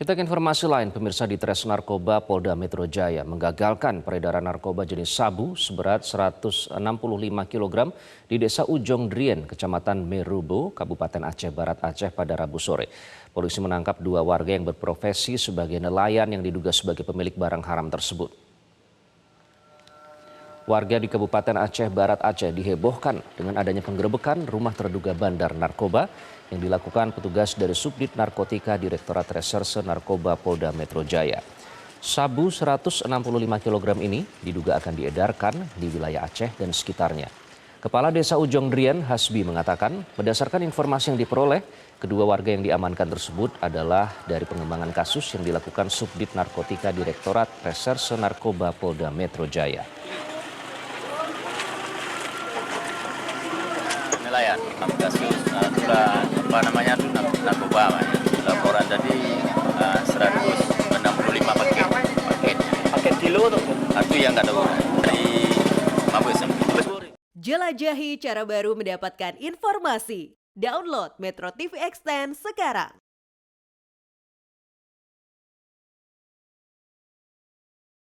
Kita ke informasi lain, pemirsa. Di Tres Narkoba Polda Metro Jaya menggagalkan peredaran narkoba jenis sabu seberat 165 kg di Desa Ujong Drien, Kecamatan Merubo, Kabupaten Aceh Barat, Aceh pada Rabu sore. Polisi menangkap dua warga yang berprofesi sebagai nelayan yang diduga sebagai pemilik barang haram tersebut. Warga di Kabupaten Aceh Barat Aceh dihebohkan dengan adanya penggerebekan rumah terduga bandar narkoba yang dilakukan petugas dari Subdit Narkotika Direktorat Reserse Narkoba Polda Metro Jaya. Sabu 165 kg ini diduga akan diedarkan di wilayah Aceh dan sekitarnya. Kepala Desa Ujong Drien, Hasbi, mengatakan berdasarkan informasi yang diperoleh, kedua warga yang diamankan tersebut adalah dari pengembangan kasus yang dilakukan Subdit Narkotika Direktorat Reserse Narkoba Polda Metro Jaya. Nelayan, kasus narkoba, laporan tadi 165 paket kilo atau yang nggak tahu dari Mabes. Jelajahi cara baru mendapatkan informasi. Download Metro TV Extend sekarang.